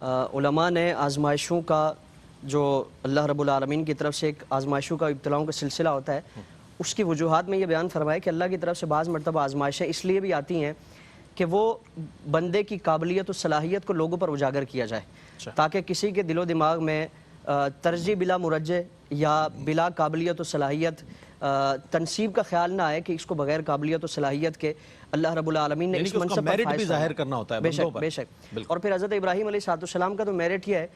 उलमा ने आजमाइशों का जो अल्लाह रब्बुल आलमीन की तरफ से एक आजमाइशों का इब्तिलाओं का सिलसिला होता है, उसकी वजूहात में ये बयान फरमाया कि अल्लाह की तरफ से बाज़ मरतबा आजमाइशें इसलिए भी आती हैं कि वो बंदे की काबिलियत और सलाहियत को लोगों पर उजागर किया जाए, ताकि किसी के दिलो दिमाग में तरजीह बिला मुरज्जे या बिला काबिलियत और सलाहियत तनसीब का ख्याल ना आए कि इसको बगैर काबिलियत और सलाहियत के अल्लाह रब्बुल आलमीन ने इस मनसब पर मेरिट भी जाहिर करना होता है बंदों पर। बेशक। और फिर हज़रत इब्राहीम अलैहिस्सलाम का तो मेरिट ये है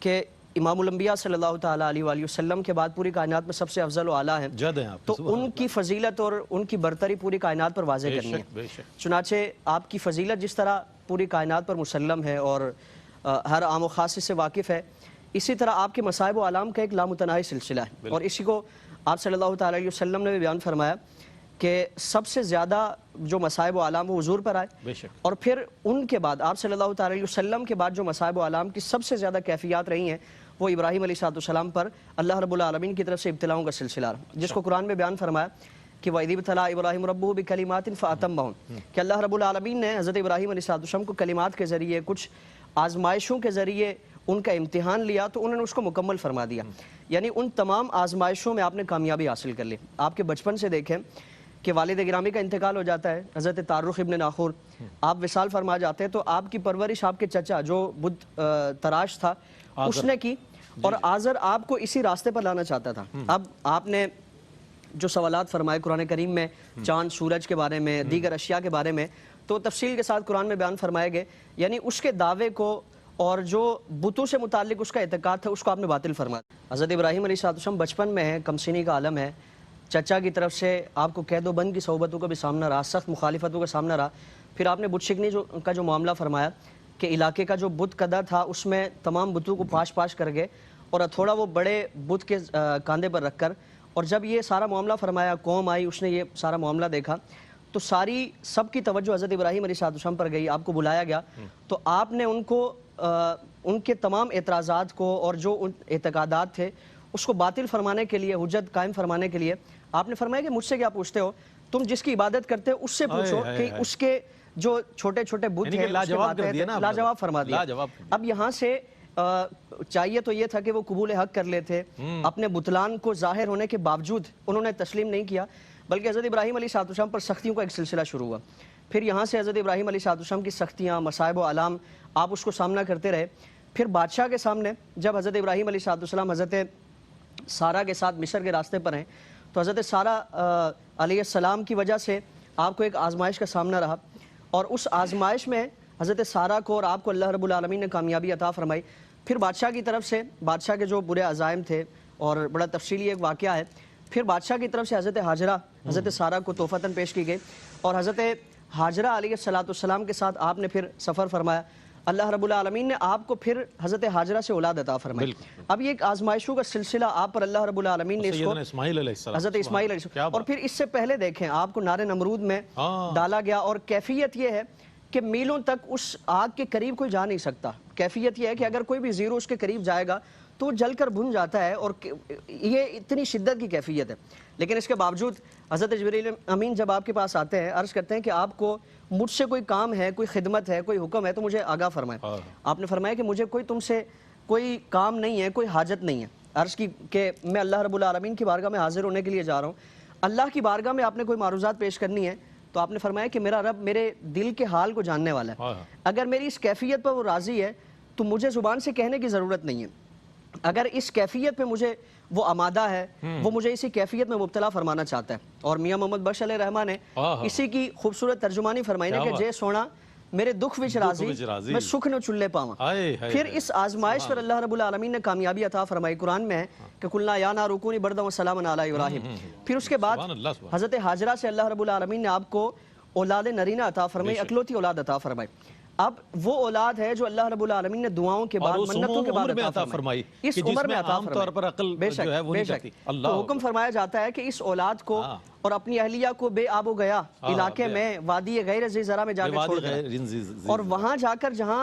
कि इमामुल अंबिया सल्लल्लाहु ताला अलैहि वसल्लम के बाद पूरी कायनात में सबसे अफजल व आला हैं, तो उनकी फजीलत और उनकी बरतरी पूरी कायनात पर वाज़ेह करनी है। चुनाचे आपकी फजीलत जिस तरह पूरी कायनात पर मुसल्लम है और हर आम व खास से वाकिफ़ है, इसी तरह आपके मसाइब व आलाम का एक लामुतनाही सिलसिला है। और इसी को आप सल्लल्लाहु ताला अलैहि वसल्लम ने भी बयान फरमाया कि सबसे ज़्यादा जो मसाइब व आलाम वो हुजूर पर आए, और फिर उनके बाद आप सल्लल्लाहु ताला अलैहि वसल्लम के बाद जो मसाइब व आलाम की सबसे ज़्यादा कैफियत रही हैं वो इब्राहीम अलैहिस्सलाम पर अल्लाह रब्बुल आलमीन की तरफ से इब्तिलाओं का सिलसिला, जिसको कुरान में बयान फरमाया कि वइज़ इब्तला इब्राहीम रब्बुहु बिकलिमातिन फ़अतम्महुन, कि अल्लाह रब्बुल आलमीन ने हज़रत इब्राहीम अलैहिस्सलाम को कलिमात के ज़रिए, कुछ आजमाइशों के ज़रिए उनका इम्तिहान लिया तो उन्होंने उसको मुकम्मल फरमा दिया। यानी उन तमाम आजमाइशों में आपने कामयाबी हासिल कर ली। आपके बचपन से देखें कि वालिद गिरामी का इंतकाल हो जाता है, हज़रत तारुख इब्न नाखूर, आप विसाल फरमा जाते हैं, तो आपकी परवरिश आपके चचा जो बुत तराश था उसने की, और आज़र आपको इसी रास्ते पर लाना चाहता था। अब आपने जो सवालात फरमाए कुरान करीम में चाँद सूरज के बारे में, दीगर अशिया के बारे में, तो तफसील के साथ कुरान में बयान फरमाए गए, यानी उसके दावे को और जो बुतों से मुताल्लिक उसका एतकाद था उसको आपने बातिल फरमा। हज़रत इब्राहीम अलैहिस्सलाम बचपन में है, कमसिनी का आलम है, चचा की तरफ से आपको कैदोबंद की सोबतों का भी सामना रहा, सख्त मुखालिफतों का सामना रहा। फिर आपने बुत शिकनी का जो मामला फरमाया कि इलाके का जो बुत कदर था उसमें तमाम बुतों को पाश पाश कर गए और थोड़ा वो बड़े बुत के कांधे पर रख कर, और जब ये सारा मामला फरमाया, कौम आई, उसने ये सारा मामला देखा, तो सारी सबकी तवज्जो हज़रत इब्राहीम अलैहिस्सलाम पर गई, आपको बुलाया गया, तो आपने उनको उनके तमाम एतराज़ात को और जो उन एतकादात थे उसको बातिल फरमाने के लिए, हुज्जत कायम फरमाने के लिए आपने फरमाया कि मुझसे क्या पूछते हो, तुम जिसकी इबादत करते हो उससे पूछो कि उसके जो छोटे छोटे बुत हैं लाजवाब फरमा दिया। अब यहाँ से चाहिए तो ये था कि वो कबूल हक कर लेते, अपने बुतलान को जाहिर होने के बावजूद उन्होंने तस्लीम नहीं किया, बल्कि हज़रत इब्राहीम अलैहिस्सलाम पर सख्तियों का एक सिलसिला शुरू हुआ। फिर यहाँ से हज़रत इब्राहीम अलैहिस्सलाम की सख्तियाँ, मसाइब व आलाम, आप उसको सामना करते रहे। फिर बादशाह के सामने जब हज़रत इब्राहीम अलैहिस्सलाम हज़रत सारा के साथ मिस्र के रास्ते पर हैं, तो हज़रत सारा अलैहिस्सलाम की वजह से आपको एक आजमाइश का सामना रहा, और उस आजमाइश में हज़रत सारा को और आपको अल्लाह रब्बुल आलमीन ने कामयाबी अता फरमाई। फिर बादशाह की तरफ से, बादशाह के जो बुरे अज़ाइम थे, और बड़ा तफसीली एक वाक़या है, फिर बादशाह की तरफ से हज़रत हाजरा हज़रत सारा को तोहफ़तन पेश की गई, और हज़रत हाजरा अलैहिस्सलाम के साथ आपने फिर सफ़र फरमाया। अल्लाह रब्बुल आलमीन ने आपको फिर हज़रत हाजरा से औलाद अता फरमाई। अब ये एक आजमाइशों का सिलसिला आप पर अल्लाह रब्बुल आलमीन ने इसको हज़रत इस्माइल, और फिर इससे पहले देखें आपको नारे नमरूद में डाला गया, और कैफियत ये है कि मीलों तक उस आग के करीब कोई जा नहीं सकता। कैफियत यह है कि अगर कोई भी ज़ीरो उसके करीब जाएगा तो वो जलकर भुन जाता है, और ये इतनी शिद्दत की कैफियत है। लेकिन इसके बावजूद हज़रत जिब्रील अमीन जब आपके पास आते हैं, अर्ज़ करते हैं कि आपको मुझसे कोई काम है, कोई खिदमत है, कोई हुक्म है तो मुझे आगाह फरमाएं। आपने फरमाया कि मुझे कोई तुमसे कोई काम नहीं है, कोई हाजत नहीं है। अर्ज़ की कि मैं अल्लाह रब्बुल आलमीन की बारगाह में हाजिर होने के लिए जा रहा हूँ, अल्लाह की बारगाह में आपने कोई मारूज़ात पेश करनी है, तो आपने फरमाया कि मेरा रब मेरे दिल के हाल को जानने वाला है, अगर मेरी इस कैफियत पर वो राज़ी है तो मुझे ज़ुबान से कहने की ज़रूरत नहीं है, अगर इस कैफियत पे मुझे वो आमादा है, वो मुझे इसी कैफियत में मुब्तला फरमाना चाहता है। और मियाँ मोहम्मद बख्श अलैहिर्रहमान ने इसी की खूबसूरत तर्जुमानी फरमाई है कि जे सोना मेरे दुख विच राजी मैं सुख न चुल्ले पावा। फिर इस आजमाइश पर अल्लाह रब्बुल आलमीन ने कामयाबी अता फरमाई। कुरान में है कि कुल्ला या ना रुकूनी बरदा व सलामन अला इब्राहिम। फिर उसके बाद हज़रत हाजरा से अल्लाह रब्बुल आलमीन ने आपको औलाद नरीना अता फरमाई, अकलौती औलाद अता फरमाई। अब वो औलाद है जो अल्लाह रब्बुल आलमीन ने दुआओं के बाद, मन्नतों के बाद अता फरमाई, इस उम्र में अता फरमाई। बेशक तो हुक्म फरमाया जाता है कि इस औलाद को और अपनी अहलिया को बेआबो गया इलाके में वादी गैर ज़रा में जाकर छोड़ दिया, और वहाँ जाकर जहाँ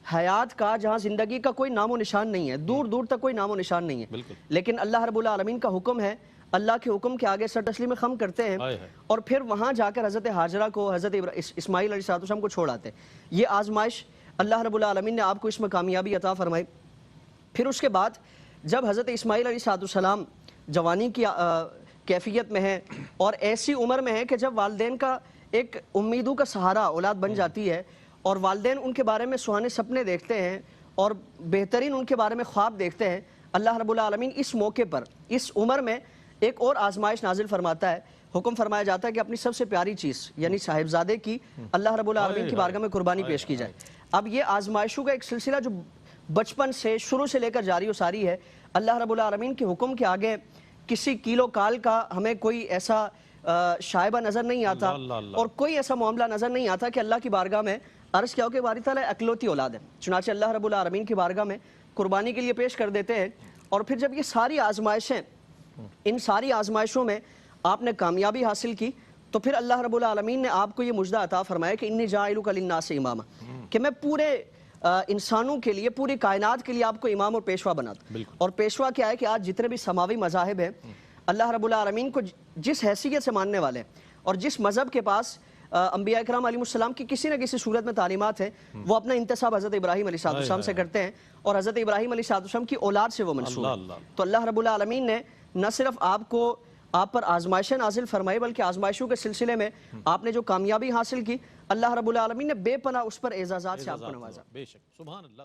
हयात का, जहाँ जिंदगी का कोई नामो निशान नहीं है, दूर दूर तक कोई नामो निशान नहीं है, लेकिन अल्लाह रब्बुल आलमीन का हुक्म है, अल्लाह के हुक्म के आगे सर तस्लीम खम करते हैं, और फिर वहाँ जाकर हज़रत हाजरा को, हज़रत इस्माइल अलैहिस्सलाम को छोड़ आते हैं। ये आजमाइश اللہ رب العالمین نے آپ کو اس میں کامیابی عطا فرمائی۔ پھر اس کے بعد جب حضرت اسماعیل علیہ السلام جوانی کی کیفیت میں ہیں اور ایسی عمر میں ہے کہ جب والدین کا ایک امیدوں کا سہارا اولاد بن جاتی ہے اور والدین ان کے بارے میں سہانے سپنے دیکھتے ہیں اور بہترین ان کے بارے میں خواب دیکھتے ہیں، اللہ رب العالمین اس موقع پر اس عمر میں ایک اور آزمائش نازل فرماتا ہے۔ حکم فرمایا جاتا ہے کہ اپنی سب سے پیاری چیز یعنی صاحبزادے کی اللہ رب العالمین کی بارگاہ میں قربانی پیش کی جائے۔ اب یہ آزمائشوں کا ایک سلسلہ جو بچپن سے شروع سے لے کر جاری و ساری ہے، اللہ رب العالمین کے حکم کے آگے کسی کیلو کال کا ہمیں کوئی ایسا شائبہ نظر نہیں آتا اور کوئی ایسا معاملہ نظر نہیں آتا کہ اللہ کی بارگاہ میں عرض کیا ہو کہ باری تعالیٰ اکلوتی اولاد ہے، چنانچہ اللہ رب العالمین کی بارگاہ میں قربانی کے لیے پیش کر دیتے ہیں۔ اور پھر جب یہ ساری آزمائشیں، ان ساری آزمائشوں میں آپ نے کامیابی حاصل کی تو پھر اللہ رب العالمین نے آپ کو یہ مجدہ عطا فرمایا کہ انی جاعلک للناس اماما، کہ میں پورے انسانوں کے لیے، پوری کائنات کے لیے آپ کو امام اور پیشوا بناتا۔ اور پیشوا کیا ہے کہ آج جتنے بھی سماوی مذاہب ہیں اللہ رب العالمین کو جس حیثیت سے ماننے والے اور جس مذہب کے پاس انبیاء اکرام علیہ السلام کی کسی نہ کسی صورت میں تعلیمات ہیں، وہ اپنا انتساب حضرت ابراہیم علیہ السلام سے کرتے ہیں اور حضرت ابراہیم علیہ السلام کی اولاد سے وہ منسوب ہے۔ تو اللہ رب العالمین نے نہ صرف آپ پر آزمائشیں نازل فرمائی بلکہ آزمائشوں کے سلسلے میں آپ نے جو کامیابی حاصل کی، اللہ رب العالمین نے بے پناہ اس پر اعزازات سے آپ کو نوازا۔ بے شک، سبحان اللہ۔